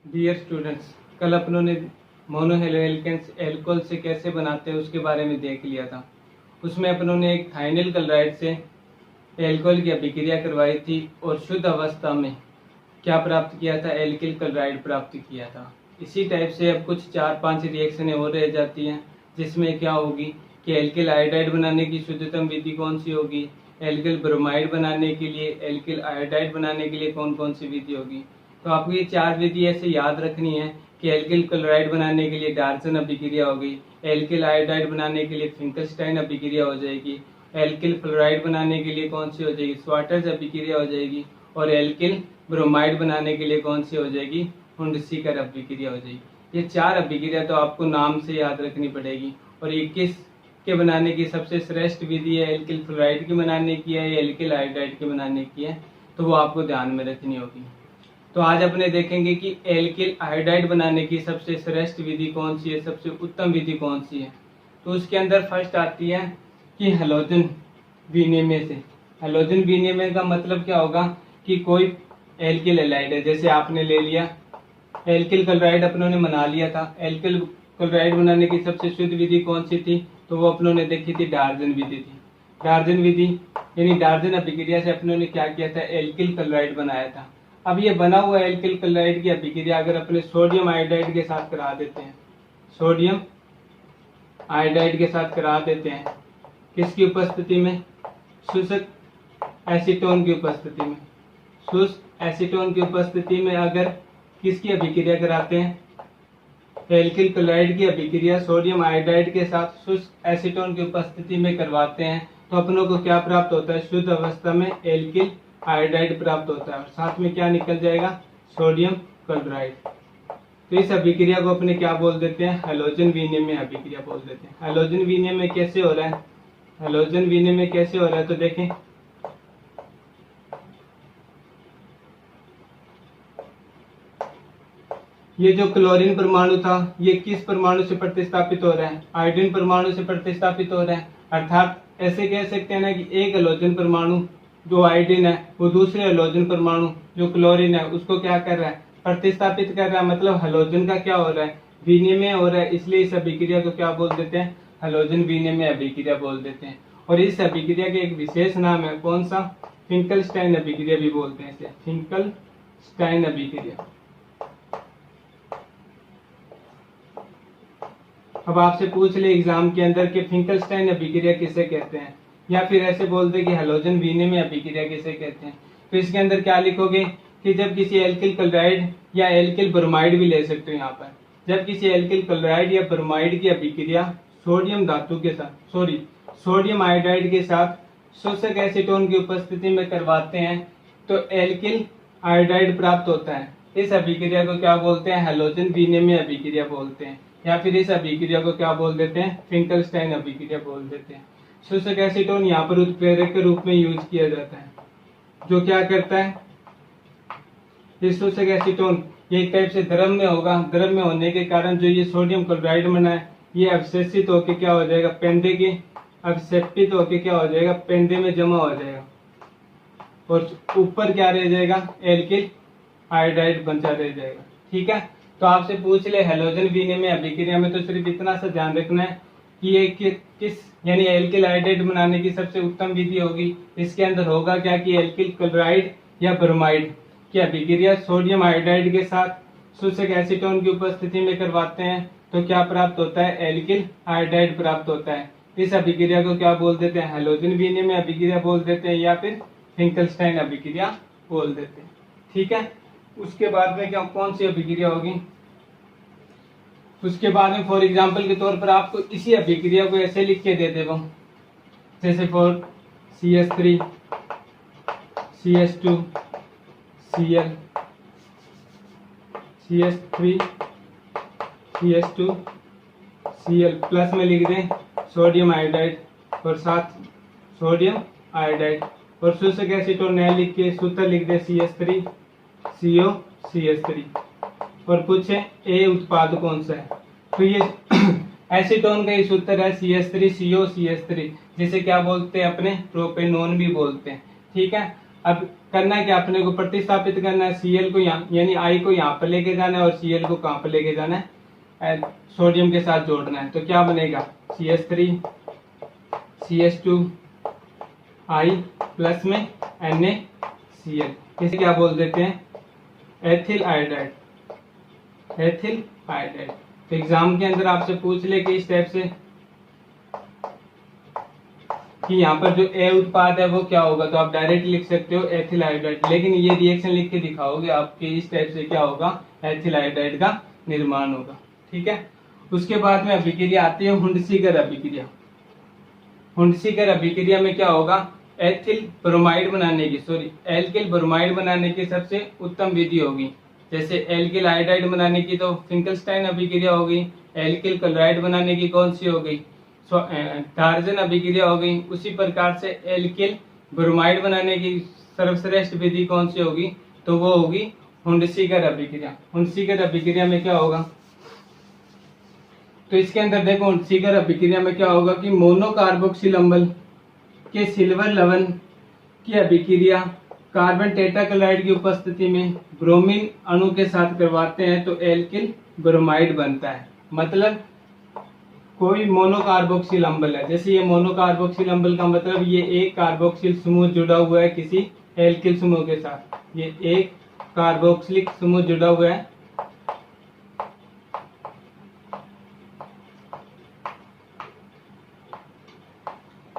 Dear students, कल अपनों ने मोनोहेलोएल्केन्स एल्कोहल से कैसे बनाते हैं उसके बारे में देख लिया था। उसमें अपनों ने एक थाइनिल क्लोराइड से एल्कोहल की अभिक्रिया करवाई थी और शुद्ध अवस्था में क्या प्राप्त किया था, एल्किल क्लोराइड प्राप्त किया था। इसी टाइप से अब कुछ 4-5 रिएक्शनें और रह जाती हैं, जिसमें क्या होगी कि एल्किल आयोडाइड बनाने की शुद्धतम विधि कौन सी होगी, एल्किल ब्रोमाइड बनाने के लिए, एल्किल आयोडाइड बनाने के लिए कौन कौन सी विधि होगी। तो आपको ये 4 विधि ऐसे याद रखनी है कि एल्किल क्लोराइड बनाने के लिए डार्सन अभिक्रिया होगी, एल्किल आयोडाइड बनाने के लिए फिंकलस्टाइन अभिक्रिया हो जाएगी, एल्किल फ्लोराइड बनाने के लिए कौन सी हो जाएगी, स्वाटर्स अभिक्रिया हो जाएगी, और एल्किल ब्रोमाइड बनाने के लिए कौन सी हो जाएगी, हुंडसीकर अभिक्रिया हो जाएगी। ये 4 अभिक्रिया तो आपको नाम से याद रखनी पड़ेगी। और ये किस के बनाने की सबसे श्रेष्ठ विधि है, एल्किल फ्लोराइड की बनाने की है या एल्किल आयोडाइड की बनाने की है, तो वो आपको ध्यान में रखनी होगी। तो आज अपने देखेंगे कि एल्किल आयोडाइड बनाने की सबसे श्रेष्ठ विधि कौन सी है, सबसे उत्तम विधि कौन सी है। तो उसके अंदर फर्स्ट आती है कि हैलोजन विनिमय से। हैलोजन विनिमय का मतलब क्या होगा कि कोई एल्किल हैलाइड है, जैसे आपने ले लिया एल्किल क्लोराइड, अपनों ने बना लिया था। एल्किल क्लोराइड बनाने की सबसे शुद्ध विधि कौन सी थी, तो वो अपनों ने देखी थी डार्जन विधि थी। डार्जन विधि यानी डार्जन अभिक्रिया से अपनों ने क्या किया था, एल्किल क्लोराइड बनाया था। अब ये बना हुआ एल्किल क्लोराइड की अभिक्रिया अगर अपने सोडियम आयोडाइड के साथ करा देते हैं, सोडियम आयोडाइड के साथ करा देते हैं, किसकी उपस्थिति में, शुष्क एसीटोन की उपस्थिति में। शुष्क एसीटोन की उपस्थिति में अगर किसकी अभिक्रिया कराते हैं, एल्किल क्लोराइड की अभिक्रिया सोडियम आयोडाइड के साथ शुष्क एसीटोन की उपस्थिति में करवाते हैं, तो अपनों को क्या प्राप्त होता है, शुद्ध अवस्था में एल्किल आयोडाइड प्राप्त होता है और साथ में क्या निकल जाएगा, सोडियम क्लोराइड। तो इस अभिक्रिया को अपने क्या बोल देते हैं, हैलोजन विनिमय अभिक्रिया बोल देते हैं। हैलोजन विनिमय कैसे हो रहा है, हैलोजन विनिमय कैसे हो रहा है, तो देखें ये जो क्लोरीन परमाणु था ये किस परमाणु से प्रतिस्थापित हो रहा है, आयोडीन परमाणु से प्रतिस्थापित हो रहा है। अर्थात ऐसे कह सकते हैं ना कि एक हैलोजन परमाणु जो आयोडीन है वो दूसरे हैलोजन परमाणु जो क्लोरीन है उसको क्या कर रहा है, प्रतिस्थापित कर रहा है। मतलब हैलोजन का क्या हो रहा है, विनिमय हो रहा है। इसलिए इस अभिक्रिया को क्या बोल देते हैं, हैलोजन विनिमय अभिक्रिया बोल देते हैं। और इस अभिक्रिया के एक विशेष नाम है, कौन सा, फिंकलस्टाइन अभिक्रिया भी बोलते हैं इसे, फिंकलस्टाइन अभिक्रिया। अब आपसे पूछ ले एग्जाम के अंदर कि फिंकलस्टाइन अभिक्रिया किसे कहते हैं, या फिर ऐसे बोल दे कि हैलोजन विनिमय अभिक्रिया किसे कहते हैं, तो इसके अंदर क्या लिखोगे कि जब किसी एल्किल क्लोराइड या एल्किल ब्रोमाइड भी ले सकते हो यहाँ पर, जब किसी एल्किल क्लोराइड या ब्रोमाइड की अभिक्रिया सोडियम धातु के साथ सोडियम आयोडाइड के साथ शुष्क एसीटोन की उपस्थिति में करवाते हैं तो एल्किल आयोडाइड प्राप्त होता है। इस अभिक्रिया को क्या बोलते हैं, हैलोजन विनिमय अभिक्रिया बोलते हैं, या फिर इस अभिक्रिया को क्या बोल देते हैं, फिंकलस्टाइन अभिक्रिया बोल देते हैं। शुष्क एसीटोन यहाँ पर उत्प्रेरक के रूप में यूज किया जाता है, जो क्या करता है, ये शुष्क एसीटोन ये एक टाइप से द्रव में होगा, द्रव में होने के कारण जो ये सोडियम क्लोराइड बना है ये अवशेषित होकर क्या हो जाएगा, पेंदे के अवक्षेपित होकर क्या हो जाएगा, पेंदे में जमा हो जाएगा और ऊपर क्या रह जाएगा, एल्किल आयोडाइड बचा रह जाएगा। ठीक है, तो आपसे पूछ ले हैलोजन विनिमय अभिक्रिया में तो सिर्फ इतना सा ध्यान रखना है कि ये किस यानी एल्किल आयोडाइड बनाने की सबसे उत्तम विधि होगी। इसके अंदर होगा क्या कि एल्किल क्लोराइड या ब्रोमाइड की अभिक्रिया सोडियम आयोडाइड के साथ शुष्क एसीटोन की उपस्थिति में करवाते हैं तो क्या प्राप्त होता है, एल्किल आयोडाइड प्राप्त होता है। इस अभिक्रिया को क्या बोल देते हैं, हैलोजन विनिमय अभिक्रिया बोल देते हैं या फिर फिंकलस्टाइन अभिक्रिया बोल देते हैं। ठीक है, उसके बाद में क्या कौन सी अभिक्रिया होगी, उसके बाद में फॉर एग्जांपल के तौर पर आपको इसी अभिक्रिया को ऐसे लिख के दे देगा, जैसे for CH3 CH2 Cl CH3 CH2 Cl plus में लिख दें सोडियम आयोडाइड और साथ सोडियम आयोडाइड, और शुष्क एसीटोन न लिख के सूत्र लिख दे CH3 CO CH3 और पूछे ए उत्पाद कौन सा है, तो ये एसीटोन का ही सूत्र है CH3 CO CH3, जिसे क्या बोलते हैं अपने प्रोपेनोन भी बोलते हैं। ठीक है, अब करना क्या, अपने को प्रतिस्थापित करना है, Cl को यहाँ यानी I को यहाँ पर लेके जाना है और Cl को कहाँ पर लेके जाना है, सोडियम के साथ जोड़ना है। तो क्या बनेगा, CH3 CH2 I प्लस में NaCl, इसे क्या बोल देते हैं, एथिल आयोडाइड, एथिल आयोडाइड। तो एग्जाम के अंदर आपसे पूछ ले कि इस टाइप से कि यहाँ पर जो ए उत्पाद है वो क्या होगा, तो आप डायरेक्ट लिख सकते हो एथिल आयोडाइड, लेकिन ये रिएक्शन लिख के दिखाओगे आपके इस टाइप से क्या होगा, एथिल आयोडाइड का निर्माण होगा। ठीक है, उसके बाद में अभिक्रिया आती है हुंडसीकर अभिक्रिया। हुंडसीकर अभिक्रिया में क्या होगा, एथिल ब्रोमाइड बनाने की एल्किल ब्रोमाइड बनाने की सबसे उत्तम विधि होगी। जैसे एल्किल आयोडाइड बनाने की तो फिंकलस्टाइन अभिक्रिया हो गई, एल्किल क्लोराइड बनाने की कौन सी हो गई, डार्जन अभिक्रिया हो गई। उसी प्रकार से एल्किल ब्रोमाइड बनाने की सर्वश्रेष्ठ विधि कौन सी होगी, तो वो होगी हुंडसीकर अभिक्रिया। हुंडसीकर अभिक्रिया में क्या होगा, तो इसके अंदर देखो हुंडसीकर अभिक्रिया में क्या होगा कि मोनोकार्बोक्सिल अम्ल के सिल्वर लवण की अभिक्रिया कार्बन टेट्राक्लोराइड की उपस्थिति में ब्रोमीन अणु के साथ करवाते हैं तो एल्किल ब्रोमाइड बनता है। मतलब कोई मोनोकार्बोक्सिल अम्ल है, जैसे ये मोनोकार्बोक्सिल अम्ल का मतलब ये एक कार्बोक्सिल समूह जुड़ा हुआ है किसी एल्किल समूह के साथ, ये एक कार्बोक्सिलिक समूह जुड़ा हुआ है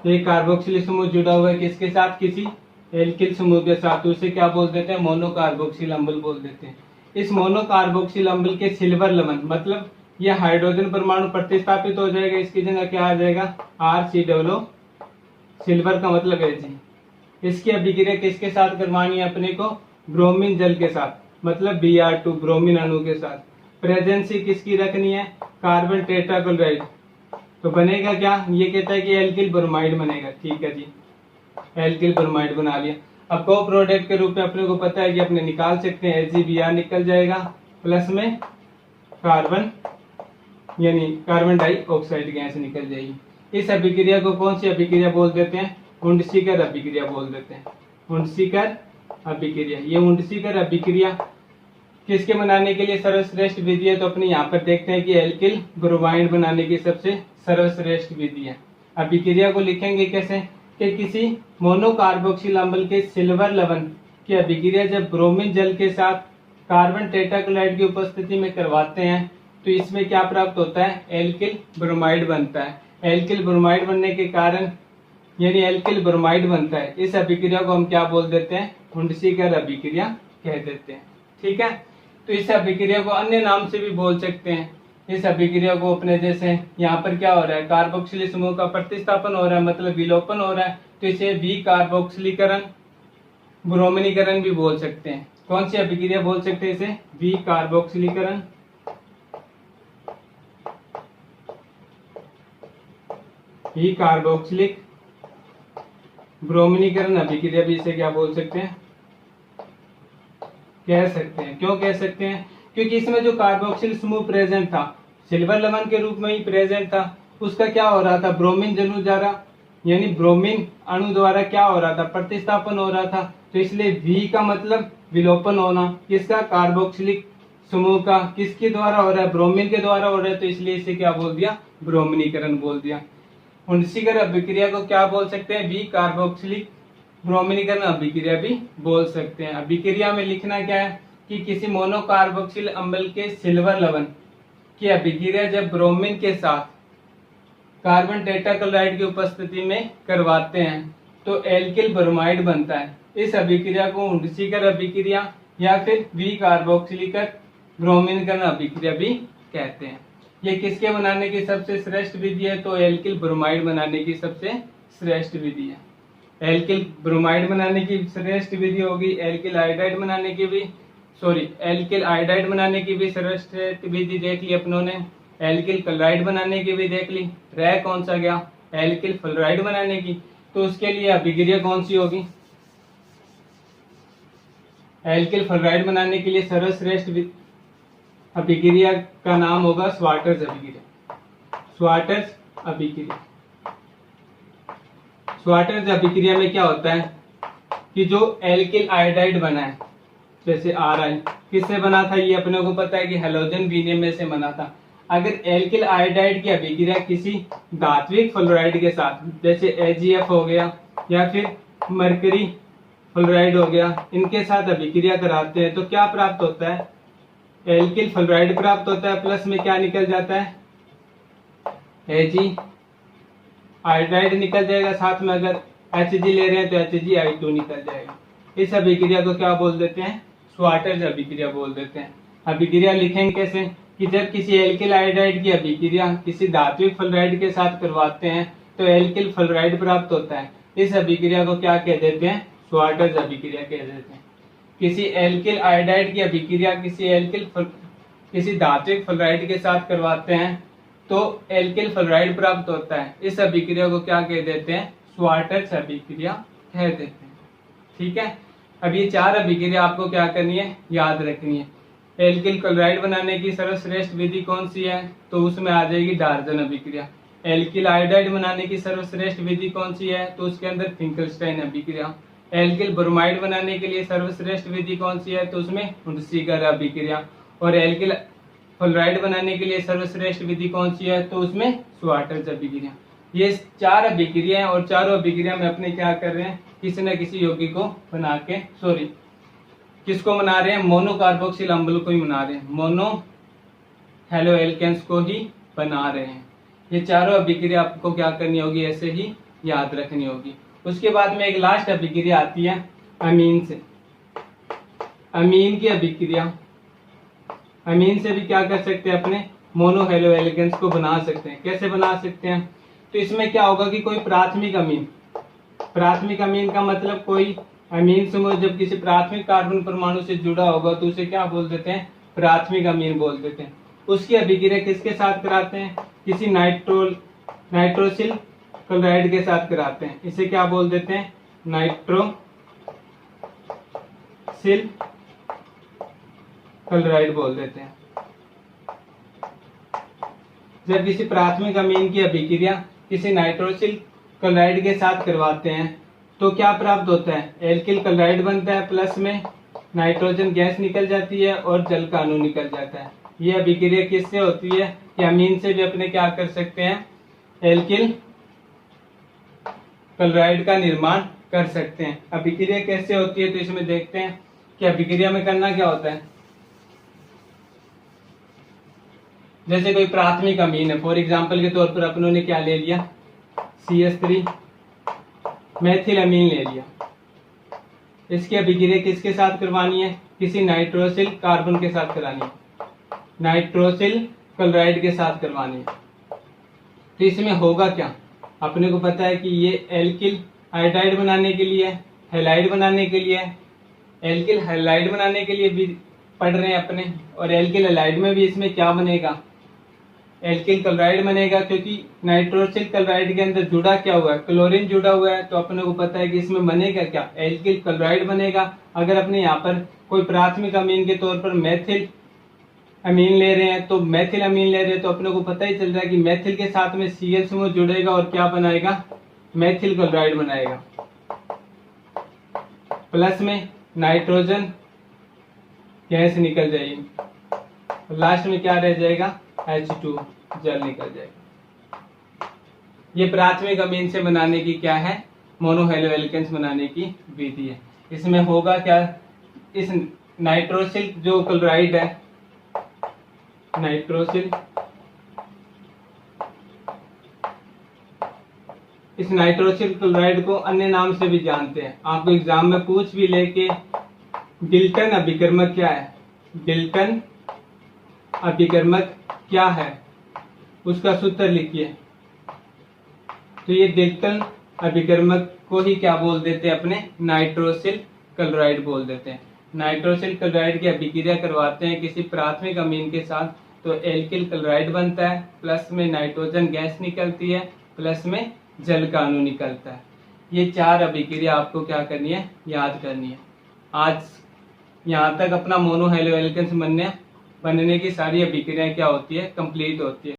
एक कार्बोक्सिल समूह जुड़ा हुआ है किसके साथ, किसी एल्किल समूह के साथ, तो उसे क्या बोल देते हैं, मोनोकार्बोक्सिल अम्ल बोल देते हैं। इस मोनोकार्बोक्सिल अम्ल के सिल्वर लवण मतलब यह हाइड्रोजन परमाणु प्रतिस्थापित हो जाएगा, इसकी जगह क्या आ जाएगा, RCOO, सिल्वर का मतलब Ag। इसकी अभिक्रिया किसके साथ करवानी है अपने को, ब्रोमीन जल के साथ, मतलब Br2 ब्रोमीन अणु के साथ। प्रेजेंसी किसकी रखनी है, कार्बन टेट्राक्लोराइड, तो बनेगा क्या, ये कहता है कि एल्किल ब्रोमाइड बनेगा। ठीक है जी, एल्किल ब्रोमाइड बना लिया। अब को प्रोडक्ट के रूप में अपने को पता है कि अपने निकाल सकते हैं, AgBr निकल जाएगा, प्लस में कार्बन यानी कार्बन डाइऑक्साइड गैस निकल जाएगी। इस अभिक्रिया को कौन सी अभिक्रिया बोल देते हैं, हुंडसीकर अभिक्रिया बोल देते हैं, हुंडसीकर अभिक्रिया। ये हुंडसीकर अभिक्रिया किसके बनाने के लिए सर्वश्रेष्ठ विधि है, तो अपने यहाँ पर देखते हैं कि एल्किल ब्रोमाइड बनाने की सबसे सर्वश्रेष्ठ विधि है। अभिक्रिया को लिखेंगे कैसे, कि किसी मोनोकार्बोक्सिल अम्ल के सिल्वर लवण की अभिक्रिया जब ब्रोमीन जल के साथ कार्बन टेट्राक्लोराइड की उपस्थिति में करवाते हैं तो इसमें क्या प्राप्त होता है, एल्किल ब्रोमाइड बनता है। एल्किल ब्रोमाइड बनने के कारण यानी एल्किल ब्रोमाइड बनता है। इस अभिक्रिया को हम क्या बोल देते हैं, हुंडसीकर अभिक्रिया कह देते हैं। ठीक है, तो इस अभिक्रिया को अन्य नाम से भी बोल सकते हैं। इस अभिक्रिया को अपने जैसे यहाँ पर क्या हो रहा है, कार्बोक्सिल समूह का प्रतिस्थापन हो रहा है, मतलब विलोपन हो रहा है, तो इसे विकार्बोक्सिलीकरण ब्रोमीनीकरण भी बोल सकते हैं। कौन सी अभिक्रिया बोल सकते हैं इसे, विकार्बोक्सिलीकरण कार्बोक्सिलिक ब्रोमीनीकरण अभिक्रिया भी इसे क्या बोल सकते हैं, कह सकते हैं। क्यों कह सकते हैं, क्योंकि इसमें जो कार्बोक्सिल समूह प्रेजेंट था, सिल्वर लवण के रूप में ही प्रेजेंट था, उसका क्या हो रहा था, ब्रोमीन जनु द्वारा यानी ब्रोमीन अणु द्वारा क्या हो रहा था, प्रतिस्थापन हो रहा था। तो इसलिए वी का मतलब विलोपन होना, किसका, कार्बोक्सिलिक समूह का, किसके द्वारा हो रहा है, ब्रोमीन के द्वारा हो रहा है, तो इसलिए इसे क्या बोल दिया, ब्रोमीनीकरण बोल दिया। हुंडसीकर अभिक्रिया को क्या बोल सकते हैं, वी कार्बोक्सिलिक ब्रोमीनीकरण अभिक्रिया भी बोल सकते हैं। अभिक्रिया में लिखना क्या है कि किसी मोनोकार्बोक्सिल अम्ल के सिल्वर लवण की अभिक्रिया जब ब्रोमीन के साथ कार्बन टेट्राक्लोराइड की उपस्थिति में करवाते हैं तो एल्किल ब्रोमाइड बनता है। इस अभिक्रिया को हुंडसीकर अभिक्रिया या फिर वी कार्बोक्सिलिक ब्रोमीनीकरण अभिक्रिया भी कहते हैं। ये किसके बनाने की सबसे श्रेष्ठ विधि है, तो एल्किल ब्रोमाइड बनाने की सबसे श्रेष्ठ विधि है। एल्किल ब्रोमाइड बनाने की श्रेष्ठ विधि होगी, एल्किल आयोडाइड बनाने की भी एल्किल आयोडाइड बनाने की भी श्रेष्ठ विधि देख ली अपनों ने, एल्किल क्लोराइड बनाने की भी देख ली, रह कौन सा गया, एल्किल फ्लोराइड बनाने की। तो उसके लिए अभिक्रिया कौन सी होगी, एल्किल फ्लोराइड बनाने के लिए सर्वश्रेष्ठ अभिक्रिया का नाम होगा स्वाटर्स अभिक्रिया। स्वाटर्स अभिक्रिया, स्वाटर्स अभिक्रिया में क्या होता है कि जो एल्किल आयोडाइड बना है, जैसे Ri किससे बना था, ये अपने को पता है कि हैलोजन विनियम में से बना था। अगर एल्किल आयोडाइड की अभिक्रिया किसी धात्विक फ्लोराइड के साथ, जैसे AgF हो गया या फिर मरकरी फ्लोराइड हो गया, इनके साथ अभिक्रिया कराते हैं तो क्या प्राप्त होता है, एल्किल फ्लोराइड प्राप्त होता है। प्लस में क्या निकल जाता है, Ag आयोडाइड निकल जाएगा, साथ में अगर Hg ले रहे हैं तो HgI2 निकल जाएगा। इस अभिक्रिया को क्या बोल देते हैं, स्वाटर्स अभिक्रिया बोल देते हैं। अभिक्रिया लिखेंगे कैसे, कि जब किसी एल्किल आयोडाइड की अभिक्रिया किसी धात्विक फ्लोराइड के साथ करवाते हैं तो एल्किल फ्लोराइड प्राप्त होता है। इस अभिक्रिया को क्या कह देते हैं, स्वाटर्स अभिक्रिया कह देते हैं। किसी एल्किल आयोडाइड की अभिक्रिया किसी धात्विक फ्लोराइड के साथ करवाते हैं तो एल्किल फ्लोराइड प्राप्त होता है। इस अभिक्रिया को क्या कह देते हैं, स्वाटर्स अभिक्रिया कह देते हैं। ठीक है, अब ये 4 अभिक्रिया आपको क्या करनी है, याद रखनी है। एल्किल क्लोराइड बनाने की सर्वश्रेष्ठ विधि कौन सी है, तो उसमें आ जाएगी डार्जन अभिक्रिया। एल्किल आयोडाइड बनाने की सर्वश्रेष्ठ विधि कौन सी है, तो उसके अंदर फिंकलस्टाइन अभिक्रिया। एल्किल ब्रोमाइड बनाने के लिए सर्वश्रेष्ठ विधि कौन सी है, तो उसमें हुंडसीकर अभिक्रिया। और एल्किल फ्लोराइड बनाने के लिए सर्वश्रेष्ठ विधि कौन सी है, तो उसमें स्वाटर्स अभिक्रिया। ये 4 अभिक्रिया हैं और चारों अभिक्रिया में अपने क्या कर रहे हैं, किसी न किसी यौगिक को बना के, किसको बना रहे हैं, मोनोकार्बोक्सिल अम्ल को ही बना रहे हैं, मोनो हेलो एल्केन्स को ही बना रहे हैं। ये चारों अभिक्रिया आपको क्या करनी होगी, ऐसे ही याद रखनी होगी। उसके बाद में एक लास्ट अभिक्रिया आती है अमीन से। अमीन की अभिक्रिया, अमीन से भी क्या कर सकते हैं, अपने मोनो हेलो एल्केन्स को बना सकते हैं। कैसे बना सकते हैं, तो इसमें क्या होगा कि कोई प्राथमिक अमीन का मतलब कोई अमीन समूह जब किसी प्राथमिक कार्बन परमाणु से जुड़ा होगा तो उसे क्या बोल देते हैं, प्राथमिक अमीन बोल देते हैं। उसकी अभिक्रिया किसके साथ कराते हैं, किसी नाइट्रोसिल क्लोराइड के साथ कराते हैं। इसे क्या बोल देते हैं, नाइट्रोसिल क्लोराइड बोल देते हैं। जब किसी प्राथमिक अमीन की अभिक्रिया किसी नाइट्रोसिल क्लोराइड के साथ करवाते हैं तो क्या प्राप्त होता है, एल्किल क्लोराइड बनता है, प्लस में नाइट्रोजन गैस निकल जाती है और जल का अणु निकल जाता है। ये अभिक्रिया किससे होती है, कि अमीन से भी अपने क्या कर सकते हैं, एल्किल क्लोराइड का निर्माण कर सकते हैं। अभिक्रिया कैसे होती है, तो इसमें देखते हैं कि अभिक्रिया में करना क्या होता है। जैसे कोई प्राथमिक अमीन है, फॉर एग्जाम्पल के तौर पर अपनों ने क्या ले लिया, CH3 मेथिल अमीन ले लिया। इसकी अभिक्रिया किसके साथ करवानी है, किसी नाइट्रोसिल कार्बन के साथ करानी है, नाइट्रोसिल क्लोराइड के साथ करवानी है। तो इसमें होगा क्या, अपने को पता है कि ये एल्किल आयोडाइड बनाने के लिए, हैलाइड बनाने के लिए, एल्किल हैलाइड बनाने के लिए भी पढ़ रहे हैं अपने, और एल्किल हैलाइड में भी इसमें क्या बनेगा, एल्किल क्लोराइड बनेगा, क्योंकि नाइट्रोसिल क्लोराइड के अंदर जुड़ा क्या हुआ है, क्लोरीन जुड़ा हुआ है। तो अपने को पता है कि इसमें बनेगा क्या, एल्किल क्लोराइड बनेगा। अगर अपने यहाँ पर कोई प्राथमिक अमीन के तौर पर मेथिल अमीन ले रहे हैं, तो मेथिल अमीन ले रहे हैं, तो अपने को पता ही चल रहा है कि मेथिल के साथ में Cl समूह जुड़ेगा और क्या बनाएगा, मेथिल क्लोराइड बनाएगा। प्लस में नाइट्रोजन गैस निकल जाएगी, लास्ट में क्या रह जाएगा, H2 जल निकल जाएगा। ये प्राथमिक अमीन से बनाने की क्या है, मोनोहेलो एल्केन्स बनाने की विधि है। इसमें होगा क्या, इस नाइट्रोसिल जो क्लोराइड है, इस नाइट्रोसिल क्लोराइड को अन्य नाम से भी जानते हैं। आपको एग्जाम में पूछ भी लेके डिल्टन अभिकर्मक क्या है, डिल्टन अभिकर्मक क्या है, उसका सूत्र लिखिए। तो ये डिल्टन अभिकर्मक को ही क्या बोल देते हैं, अपने नाइट्रोसिल क्लोराइड बोल देते हैं। नाइट्रोसिल क्लोराइड की अभिक्रिया करवाते हैं किसी प्राथमिक अमीन के साथ तो एल्किल क्लोराइड बनता है, प्लस में नाइट्रोजन गैस निकलती है, प्लस में जल का अणु निकलता है। ये 4 अभिक्रिया आपको क्या करनी है, याद करनी है। आज यहाँ तक अपना मोनोहेलो एल्केन्स बनने की सारी अभिक्रियाएं क्या होती है, कंप्लीट होती है।